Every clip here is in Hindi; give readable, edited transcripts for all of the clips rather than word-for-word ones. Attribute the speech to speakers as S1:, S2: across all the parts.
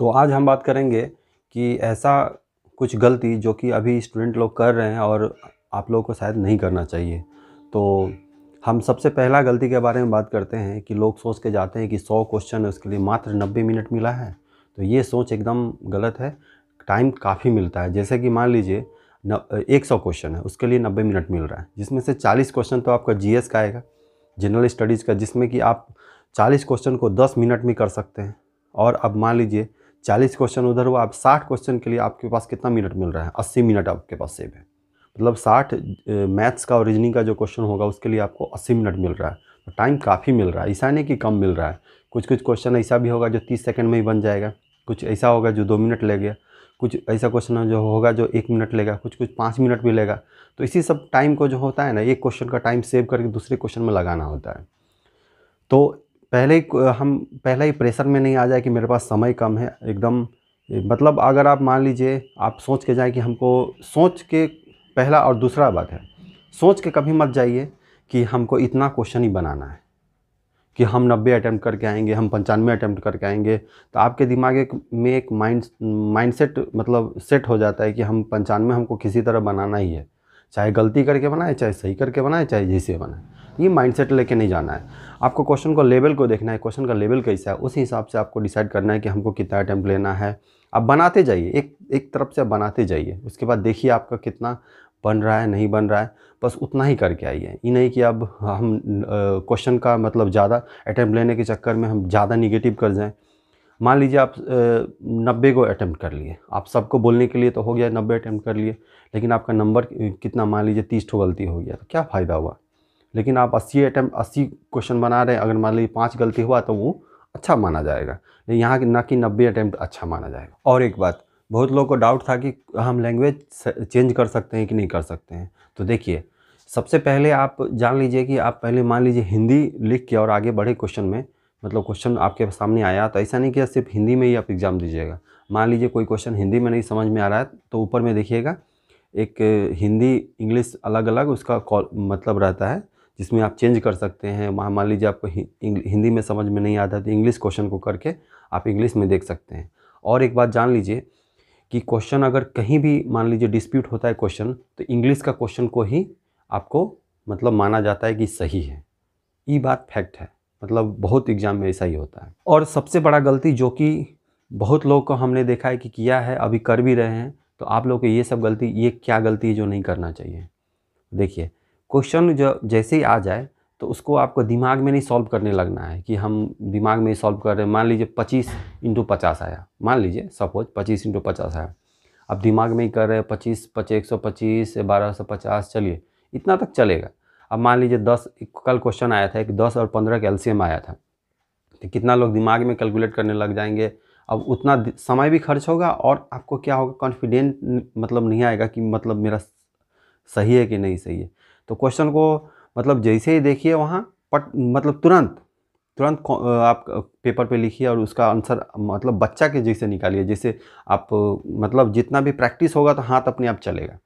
S1: तो आज हम बात करेंगे कि ऐसा कुछ गलती जो कि अभी स्टूडेंट लोग कर रहे हैं और आप लोगों को शायद नहीं करना चाहिए। तो हम सबसे पहला गलती के बारे में बात करते हैं कि लोग सोच के जाते हैं कि 100 क्वेश्चन है उसके लिए मात्र 90 मिनट मिला है। तो ये सोच एकदम गलत है। टाइम काफ़ी मिलता है। जैसे कि मान लीजिए 100 क्वेश्चन है उसके लिए 90 मिनट मिल रहा है, जिसमें से 40 क्वेश्चन तो आपका जीएस का आएगा, जनरल स्टडीज़ का, जिसमें कि आप 40 क्वेश्चन को 10 मिनट में कर सकते हैं। और अब मान लीजिए 40 क्वेश्चन उधर हुआ, अब 60 क्वेश्चन के लिए आपके पास कितना मिनट मिल रहा है? 80 मिनट आपके पास सेव है। मतलब 60 मैथ्स का और रीजनिंग का जो क्वेश्चन होगा उसके लिए आपको 80 मिनट मिल रहा है। तो टाइम काफ़ी मिल रहा है, ऐसा नहीं कि कम मिल रहा है। कुछ कुछ क्वेश्चन ऐसा भी होगा जो 30 सेकंड में ही बन जाएगा, कुछ ऐसा होगा जो 2 मिनट लगेगा, कुछ ऐसा क्वेश्चन जो होगा जो 1 मिनट लेगा, कुछ कुछ 5 मिनट भी लेगा। तो इसी सब टाइम को जो होता है ना, एक क्वेश्चन का टाइम सेव करके दूसरे क्वेश्चन में लगाना होता है। तो पहले ही प्रेशर में नहीं आ जाए कि मेरे पास समय कम है एकदम। मतलब अगर आप मान लीजिए आप सोच के जाएं कि हमको सोच के, पहला और दूसरा बात है, सोच के कभी मत जाइए कि हमको इतना क्वेश्चन ही बनाना है, कि हम 90 अटैम्प्ट करके आएंगे, हम 95 अटैम्प्ट करके आएंगे। तो आपके दिमाग में एक माइंडसेट मतलब सेट हो जाता है कि हम 95 हमको किसी तरह बनाना ही है, चाहे गलती करके बनाए, चाहे सही करके बनाए, चाहे जैसे बनाए। ये माइंडसेट लेके नहीं जाना है। आपको क्वेश्चन को लेवल को देखना है, क्वेश्चन का लेवल कैसा है, उसी हिसाब से आपको डिसाइड करना है कि हमको कितना अटैम्प्ट लेना है। आप बनाते जाइए, एक तरफ से आप बनाते जाइए, उसके बाद देखिए आपका कितना बन रहा है, नहीं बन रहा है, बस उतना ही करके आइए। ये नहीं कि अब हम क्वेश्चन का मतलब ज़्यादा अटैम्प्ट लेने के चक्कर में हम ज़्यादा निगेटिव कर जाएं। मान लीजिए आप 90 को अटैम्प्ट कर लिए, आप सबको बोलने के लिए तो हो गया 90 अटैम्प्ट कर लिए, लेकिन आपका नंबर कितना, मान लीजिए 30 ठो गलती हो गया, तो क्या फ़ायदा हुआ? लेकिन आप 80 क्वेश्चन बना रहे हैं, अगर मान लीजिए 5 गलती हुआ तो वो अच्छा माना जाएगा, यहाँ ना कि 90 अटैम्प्ट अच्छा माना जाएगा। और एक बात, बहुत लोगों को डाउट था कि हम लैंग्वेज चेंज कर सकते हैं कि नहीं कर सकते हैं। तो देखिए, सबसे पहले आप जान लीजिए कि आप पहले मान लीजिए हिंदी लिख के और आगे बढ़े क्वेश्चन में, मतलब क्वेश्चन आपके सामने आया तो ऐसा नहीं कि सिर्फ हिंदी में ही आप एग्ज़ाम दीजिएगा। मान लीजिए कोई क्वेश्चन हिंदी में नहीं समझ में आ रहा है तो ऊपर में देखिएगा एक हिंदी इंग्लिश अलग अलग उसका मतलब रहता है, जिसमें आप चेंज कर सकते हैं। वहाँ मान लीजिए आपको हिंदी में समझ में नहीं आता तो इंग्लिश क्वेश्चन को करके आप इंग्लिश में देख सकते हैं। और एक बात जान लीजिए कि क्वेश्चन अगर कहीं भी मान लीजिए डिस्प्यूट होता है क्वेश्चन, तो इंग्लिश का क्वेश्चन को ही आपको मतलब माना जाता है कि सही है। ये बात फैक्ट है, मतलब बहुत एग्जाम में ऐसा ही होता है। और सबसे बड़ा गलती जो कि बहुत लोग को हमने देखा है कि किया है, अभी कर भी रहे हैं, तो आप लोग को ये सब गलती, ये क्या गलती है जो नहीं करना चाहिए? देखिए, क्वेश्चन जो जैसे ही आ जाए तो उसको आपको दिमाग में नहीं सॉल्व करने लगना है कि हम दिमाग में ही सॉल्व कर रहे हैं। मान लीजिए 25 × 50 आया, मान लीजिए सपोज 25 × 50 आया, अब दिमाग में ही कर रहे हैं 25 25 125 1250, चलिए इतना तक चलेगा। अब मान लीजिए 10, कल क्वेश्चन आया था एक 10 और 15 का एलसीएम आया था, तो कितना लोग दिमाग में कैलकुलेट करने लग जाएंगे। अब उतना समय भी खर्च होगा और आपको क्या होगा, कॉन्फिडेंट मतलब नहीं आएगा कि मतलब मेरा सही है कि नहीं सही है। तो क्वेश्चन को मतलब जैसे ही देखिए वहाँ मतलब तुरंत आप पेपर पे लिखिए और उसका आंसर मतलब बच्चा के जैसे निकालिए, जैसे आप मतलब जितना भी प्रैक्टिस होगा तो हाथ अपने आप चलेगा।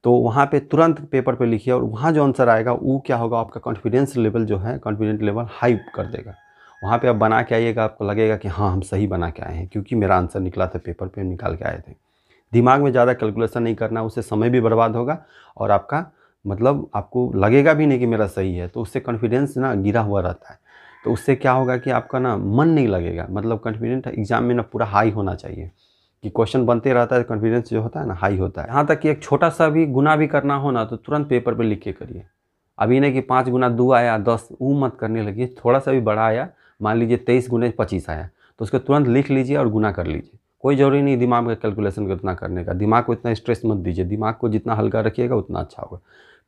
S1: तो वहाँ पे तुरंत पेपर पे लिखिए और वहाँ जो आंसर आएगा वो क्या होगा, आपका कॉन्फिडेंस लेवल जो है, कॉन्फिडेंस लेवल हाई कर देगा। वहाँ पे आप बना के आइएगा, आपको लगेगा कि हाँ हम सही बना के आए हैं, क्योंकि मेरा आंसर निकला था, पेपर पे निकाल के आए थे। दिमाग में ज़्यादा कैलकुलेशन नहीं करना, उससे समय भी बर्बाद होगा और आपका मतलब आपको लगेगा भी नहीं कि मेरा सही है, तो उससे कॉन्फिडेंस ना गिरा हुआ रहता है। तो उससे क्या होगा कि आपका ना मन नहीं लगेगा, मतलब कॉन्फिडेंट एग्जाम में ना पूरा हाई होना चाहिए, कि क्वेश्चन बनते रहता है, कॉन्फिडेंस जो होता है ना हाई होता है। यहाँ तक कि एक छोटा सा भी गुना भी करना हो ना तो तुरंत पेपर पे लिख के करिए। अभी नहीं कि 5 × 2 आया 10, वो मत करने लगिए। थोड़ा सा भी बड़ा आया, मान लीजिए 23 × 25 आया, तो उसको तुरंत लिख लीजिए और गुना कर लीजिए। कोई ज़रूरी नहीं दिमाग में कैलकुलेशन कितना करने का, दिमाग को इतना स्ट्रेस मत दीजिए, दिमाग को जितना हल्का रखिएगा उतना अच्छा होगा।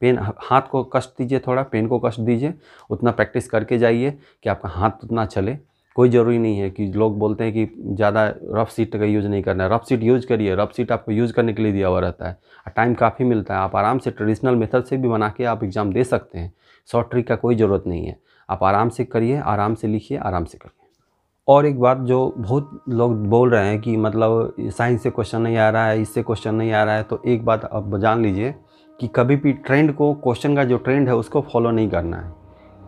S1: पेन, हाथ को कष्ट दीजिए, थोड़ा पेन को कष्ट दीजिए, उतना प्रैक्टिस करके जाइए कि आपका हाथ उतना चले। कोई ज़रूरी नहीं है कि लोग बोलते हैं कि ज़्यादा रफ सीट का यूज़ नहीं करना है, रफ सीट यूज़ करिए, रफ सीट आपको यूज़ करने के लिए दिया हुआ रहता है। टाइम काफ़ी मिलता है, आप आराम से ट्रेडिशनल मेथड से भी बना के आप एग्ज़ाम दे सकते हैं। शॉर्ट ट्रिक का कोई ज़रूरत नहीं है, आप आराम से करिए, आराम से लिखिए, आराम से करिए। और एक बात जो बहुत लोग बोल रहे हैं कि मतलब साइंस से क्वेश्चन नहीं आ रहा है, इससे क्वेश्चन नहीं आ रहा है, तो एक बात अब जान लीजिए कि कभी भी ट्रेंड को, क्वेश्चन का जो ट्रेंड है उसको फॉलो नहीं करना है।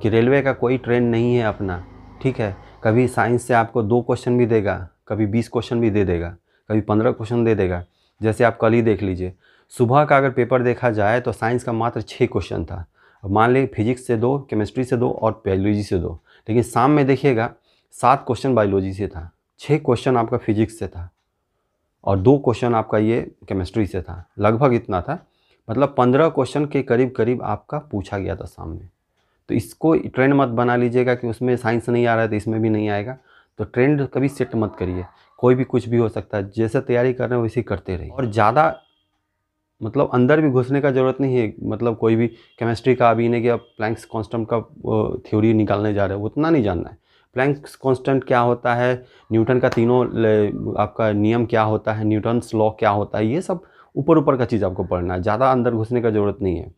S1: कि रेलवे का कोई ट्रेंड नहीं है अपना, ठीक है। कभी साइंस से आपको 2 क्वेश्चन भी देगा, कभी 20 क्वेश्चन भी दे देगा, कभी 15 क्वेश्चन दे देगा। जैसे आप कल ही देख लीजिए, सुबह का अगर पेपर देखा जाए तो साइंस का मात्र 6 क्वेश्चन था। अब मान लीजिए फिजिक्स से 2, केमिस्ट्री से 2 और बायोलॉजी से 2, लेकिन शाम में देखिएगा 7 क्वेश्चन बायोलॉजी से था, 6 क्वेश्चन आपका फिजिक्स से था और 2 क्वेश्चन आपका ये केमिस्ट्री से था। लगभग इतना था, मतलब 15 क्वेश्चन के करीब करीब आपका पूछा गया था सामने। तो इसको ट्रेंड मत बना लीजिएगा कि उसमें साइंस नहीं आ रहा है तो इसमें भी नहीं आएगा। तो ट्रेंड कभी सेट मत करिए, कोई भी कुछ भी हो सकता है, जैसे तैयारी कर रहे हैं वैसे करते रहिए। और ज़्यादा मतलब अंदर भी घुसने का ज़रूरत नहीं है। मतलब कोई भी केमिस्ट्री का अभी नहीं कि आप प्लैंक्स कांस्टेंट का थ्योरी निकालने जा रहे हो, उतना नहीं जानना है। प्लैंक्स कांस्टेंट क्या होता है, न्यूटन का तीनों आपका नियम क्या होता है, न्यूटन्स लॉ क्या होता है, ये सब ऊपर ऊपर का चीज़ आपको पढ़ना है। ज़्यादा अंदर घुसने का ज़रूरत नहीं है।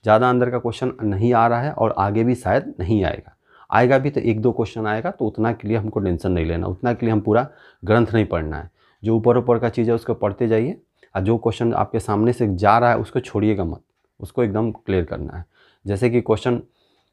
S1: ज़्यादा अंदर का क्वेश्चन नहीं आ रहा है और आगे भी शायद नहीं आएगा। आएगा भी तो 1-2 क्वेश्चन आएगा, तो उतना के लिए हमको टेंशन नहीं लेना, उतना के लिए हम पूरा ग्रंथ नहीं पढ़ना है। जो ऊपर ऊपर का चीज़ है उसको पढ़ते जाइए और जो क्वेश्चन आपके सामने से जा रहा है उसको छोड़िएगा मत, उसको एकदम क्लियर करना है। जैसे कि क्वेश्चन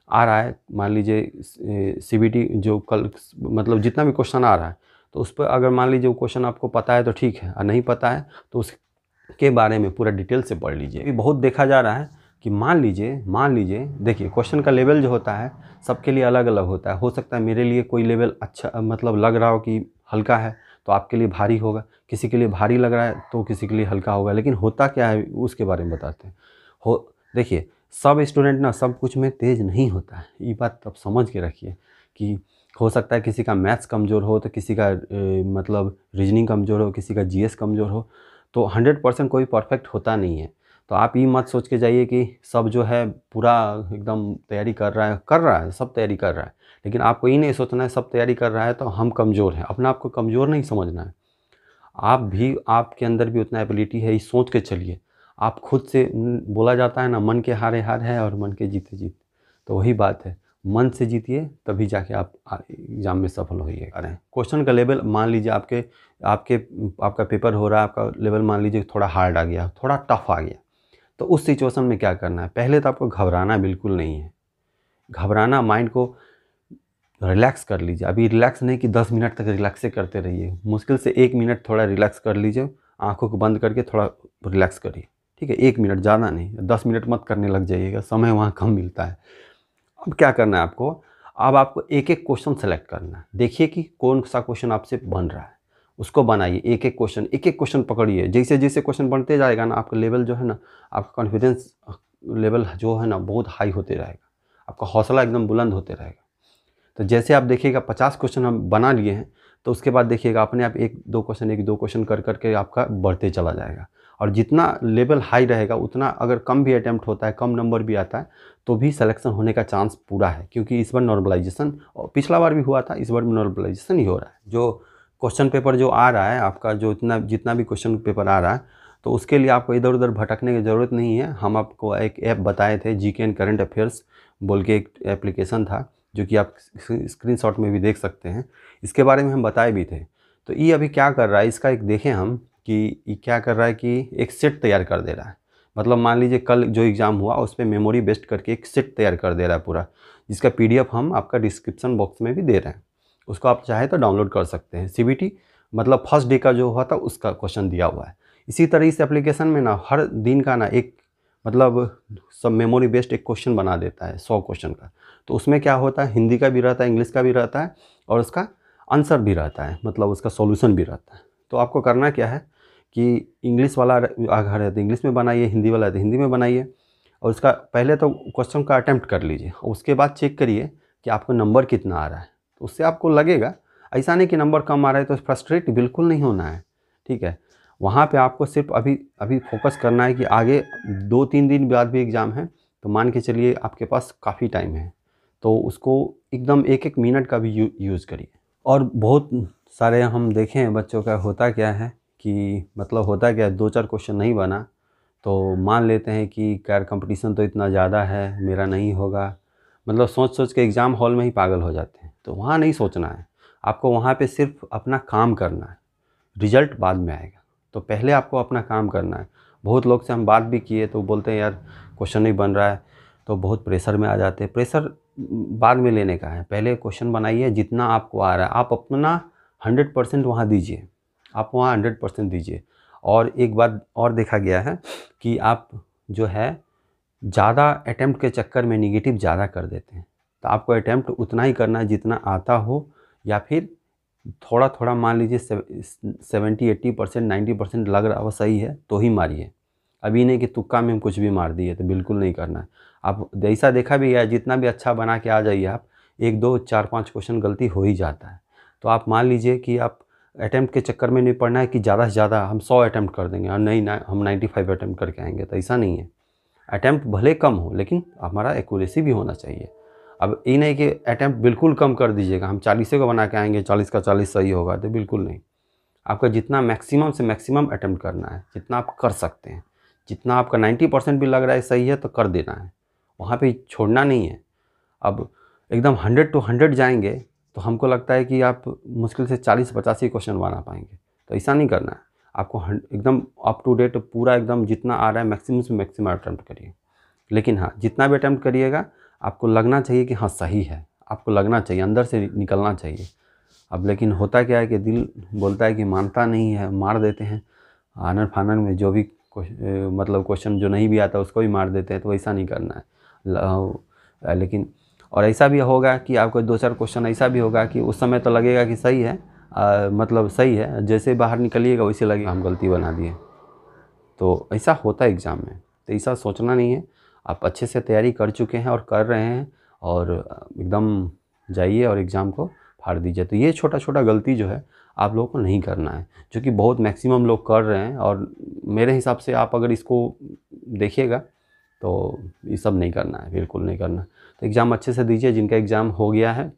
S1: आ रहा है, मान लीजिए CBT जो कल मतलब जितना भी क्वेश्चन आ रहा है, तो उस पर अगर मान लीजिए वो क्वेश्चन आपको पता है तो ठीक है, और नहीं पता है तो उसके बारे में पूरा डिटेल से पढ़ लीजिए। अभी बहुत देखा जा रहा है कि मान लीजिए देखिए क्वेश्चन का लेवल जो होता है सबके लिए अलग अलग होता है। हो सकता है मेरे लिए कोई लेवल अच्छा मतलब लग रहा हो कि हल्का है तो आपके लिए भारी होगा, किसी के लिए भारी लग रहा है तो किसी के लिए हल्का होगा। लेकिन होता क्या है उसके बारे में बताते हैं। देखिए सब स्टूडेंट ना सब कुछ में तेज़ नहीं होता है, ये बात आप समझ के रखिए कि हो सकता है किसी का मैथ्स कमज़ोर हो तो किसी का मतलब रीजनिंग कमज़ोर हो, किसी का GS कमज़ोर हो। तो 100% कोई परफेक्ट होता नहीं है। तो आप ये मत सोच के जाइए कि सब जो है पूरा एकदम तैयारी कर रहा है, सब तैयारी कर रहा है। लेकिन आपको ये नहीं सोचना है सब तैयारी कर रहा है तो हम कमज़ोर हैं, अपने आप को कमज़ोर नहीं समझना है। आप भी, आपके अंदर भी उतना एबिलिटी है, ये सोच के चलिए। आप खुद से बोला जाता है ना, मन के हारे हार है और मन के जीते जीत। तो वही बात है, मन से जीतिए तभी जाके आप एग्ज़ाम में सफल होइए। अरे क्वेश्चन का लेवल मान लीजिए आपका पेपर हो रहा है, आपका लेवल मान लीजिए थोड़ा हार्ड आ गया, थोड़ा टफ आ गया, तो उस सिचुएशन में क्या करना है? पहले तो आपको घबराना बिल्कुल नहीं है। घबराना, माइंड को रिलैक्स कर लीजिए। अभी रिलैक्स नहीं कि 10 मिनट तक रिलैक्स करते रहिए, मुश्किल से 1 मिनट थोड़ा रिलैक्स कर लीजिए, आँखों को बंद करके थोड़ा रिलैक्स करिए, ठीक है? 1 मिनट, ज़्यादा नहीं, 10 मिनट मत करने लग जाइएगा, समय वहाँ कम मिलता है। अब क्या करना है आपको? अब आपको एक-एक क्वेश्चन सेलेक्ट करना है। देखिए कि कौन-सा क्वेश्चन आपसे बन रहा है, उसको बनाइए। एक-एक क्वेश्चन पकड़िए। जैसे-जैसे क्वेश्चन बनते जाएगा ना, आपका लेवल जो है ना, आपका कॉन्फिडेंस लेवल जो है ना बहुत हाई होते रहेगा, आपका हौसला एकदम बुलंद होते रहेगा। तो जैसे आप देखिएगा 50 क्वेश्चन हम बना लिए हैं, तो उसके बाद देखिएगा अपने आप 1-2 क्वेश्चन कर के आपका बढ़ते चला जाएगा। और जितना लेवल हाई रहेगा उतना अगर कम भी अटेम्प्ट होता है, कम नंबर भी आता है, तो भी सिलेक्शन होने का चांस पूरा है। क्योंकि इस बार नॉर्मलाइजेशन, और पिछला बार भी हुआ था, इस बार भी नॉर्मलाइजेशन ही हो रहा है। जो क्वेश्चन पेपर जो आ रहा है आपका, जो जितना भी क्वेश्चन पेपर आ रहा है, तो उसके लिए आपको इधर उधर भटकने की ज़रूरत नहीं है। हम आपको एक ऐप बताए थे, GK एंड करंट अफेयर्स बोल के एक एप्लीकेशन था, जो कि आप स्क्रीनशॉट में भी देख सकते हैं। इसके बारे में हम बताए भी थे। तो ये अभी क्या कर रहा है, इसका एक देखें हम कि ये क्या कर रहा है कि एक सेट तैयार कर दे रहा है। मतलब मान लीजिए कल जो एग्ज़ाम हुआ उस पर मेमोरी बेस्ड करके एक सेट तैयार कर दे रहा है पूरा, जिसका PDF हम आपका डिस्क्रिप्शन बॉक्स में भी दे रहे हैं। उसको आप चाहे तो डाउनलोड कर सकते हैं। CBT मतलब फर्स्ट डे का जो हुआ था उसका क्वेश्चन दिया हुआ है। इसी तरह इस एप्लीकेशन में ना हर दिन का ना एक मतलब सब मेमोरी बेस्ड एक क्वेश्चन बना देता है 100 क्वेश्चन का। तो उसमें क्या होता है, हिंदी का भी रहता है, इंग्लिश का भी रहता है और उसका आंसर भी रहता है, मतलब उसका सॉल्यूशन भी रहता है। तो आपको करना क्या है कि इंग्लिश वाला अगर है तो इंग्लिश में बनाइए, हिंदी वाला है तो हिंदी में बनाइए, और उसका पहले तो क्वेश्चन का अटैम्प्ट कर लीजिए। उसके बाद चेक करिए कि आपको नंबर कितना आ रहा है। तो उससे आपको लगेगा, ऐसा नहीं कि नंबर कम आ रहा है तो फ्रस्ट्रेट बिल्कुल नहीं होना है, ठीक है? वहाँ पे आपको सिर्फ अभी फोकस करना है कि आगे 2-3 दिन बाद भी एग्ज़ाम है, तो मान के चलिए आपके पास काफ़ी टाइम है, तो उसको एकदम एक-एक मिनट का भी यूज़ करिए। और बहुत सारे हम देखें हैं बच्चों का होता क्या है कि मतलब होता क्या है, 2-4 क्वेश्चन नहीं बना तो मान लेते हैं कि यार कंपटीशन तो इतना ज़्यादा है, मेरा नहीं होगा। मतलब सोच के एग्ज़ाम हॉल में ही पागल हो जाते हैं। तो वहाँ नहीं सोचना है, आपको वहाँ पे सिर्फ अपना काम करना है, रिज़ल्ट बाद में आएगा। तो पहले आपको अपना काम करना है। बहुत लोग से हम बात भी किए तो बोलते हैं यार क्वेश्चन नहीं बन रहा है, तो बहुत प्रेशर में आ जाते हैं। प्रेशर बाद में लेने का है, पहले क्वेश्चन बनाइए जितना आपको आ रहा है। आप अपना 100% वहाँ दीजिए, आप वहाँ 100% दीजिए। और एक बात और देखा गया है कि आप जो है ज़्यादा अटेम्प्ट के चक्कर में निगेटिव ज़्यादा कर देते हैं। तो आपको अटेम्प्ट उतना ही करना है जितना आता हो, या फिर थोड़ा थोड़ा मान लीजिए 70-80%, 90% लग रहा हो सही है तो ही मारिए। अभी नहीं कि तुक्का में हम कुछ भी मार दिए, तो बिल्कुल नहीं करना है। आप ऐसा देखा भी है, जितना भी अच्छा बना के आ जाइए आप, 1, 2, 4, 5 क्वेश्चन गलती हो ही जाता है। तो आप मान लीजिए कि आप अटेम्प्ट के चक्कर में नहीं पड़ना है कि ज़्यादा से ज़्यादा हम 100 अटेम्प्ट कर देंगे और नहीं ना हम 95 अटेम्प्ट करके आएंगे, तो ऐसा नहीं है। अटेम्प्ट भले कम हो लेकिन हमारा एक्यूरेसी भी होना चाहिए। अब ये नहीं कि अटेम्प्ट बिल्कुल कम कर दीजिएगा, हम 40 को बना के आएंगे, 40 का 40 सही होगा, तो बिल्कुल नहीं। आपका जितना मैक्सिमम से मैक्सिमम अटेम्प्ट करना है, जितना आप कर सकते हैं, जितना आपका 90% भी लग रहा है सही है तो कर देना है, वहाँ पे छोड़ना नहीं है। अब एकदम 100 to 100 जाएंगे तो हमको लगता है कि आप मुश्किल से 40-85 क्वेश्चन बना पाएंगे, तो ऐसा नहीं करना है। आपको एकदम अप टू डेट पूरा एकदम जितना आ रहा है मैक्सिमम से मैक्सिमम अटेम्प्ट करिए। लेकिन हाँ, जितना भी अटेम्प्ट करिएगा आपको लगना चाहिए कि हाँ सही है, आपको लगना चाहिए, अंदर से निकलना चाहिए। अब लेकिन होता क्या है कि दिल बोलता है कि मानता नहीं है, मार देते हैं आनर फानर में, जो भी मतलब क्वेश्चन जो नहीं भी आता उसको भी मार देते हैं, तो ऐसा नहीं करना है। लेकिन और ऐसा भी होगा कि आपको 2-4 क्वेश्चन ऐसा भी होगा कि उस समय तो लगेगा कि सही है, मतलब सही है, जैसे बाहर निकलिएगा वैसे लगेगा हम गलती बना दिए। तो ऐसा होता है एग्ज़ाम में, तो ऐसा सोचना नहीं है। आप अच्छे से तैयारी कर चुके हैं और कर रहे हैं, और एकदम जाइए और एग्ज़ाम को फाड़ दीजिए। तो ये छोटा छोटा गलती जो है आप लोगों को नहीं करना है, जो कि बहुत मैक्सिमम लोग कर रहे हैं। और मेरे हिसाब से आप अगर इसको देखिएगा तो ये सब नहीं करना है, बिल्कुल नहीं करना। तो एग्ज़ाम अच्छे से दीजिए। जिनका एग्ज़ाम हो गया है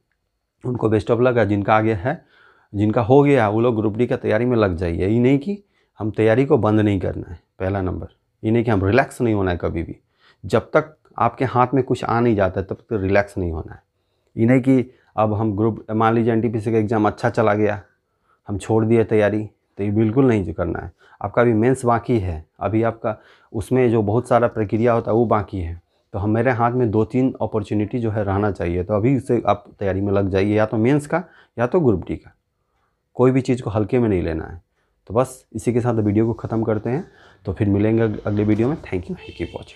S1: उनको बेस्ट ऑफ लक है, जिनका आगे है, जिनका हो गया है वो लोग ग्रुप डी का तैयारी में लग जाइए। ये नहीं कि हम तैयारी को बंद नहीं करना है, पहला नंबर। ये नहीं कि हम रिलैक्स नहीं होना है कभी भी। जब तक आपके हाथ में कुछ आ नहीं जाता तब तक रिलैक्स नहीं होना है। ये नहीं कि अब हम ग्रुप, मान लीजिए एनटीपीसी का एग्ज़ाम अच्छा चला गया, हम छोड़ दिए तैयारी, तो ये बिल्कुल नहीं जो करना है। आपका अभी मेंस बाकी है, अभी आपका उसमें जो बहुत सारा प्रक्रिया होता है वो बाकी है। तो हम मेरे हाथ में 2-3 अपॉर्चुनिटी जो है रहना चाहिए, तो अभी से आप तैयारी में लग जाइए, या तो मेंस का या तो ग्रुप डी का। कोई भी चीज़ को हल्के में नहीं लेना है। तो बस इसी के साथ वीडियो को ख़त्म करते हैं, तो फिर मिलेंगे अगले वीडियो में। Thank you, keep watching.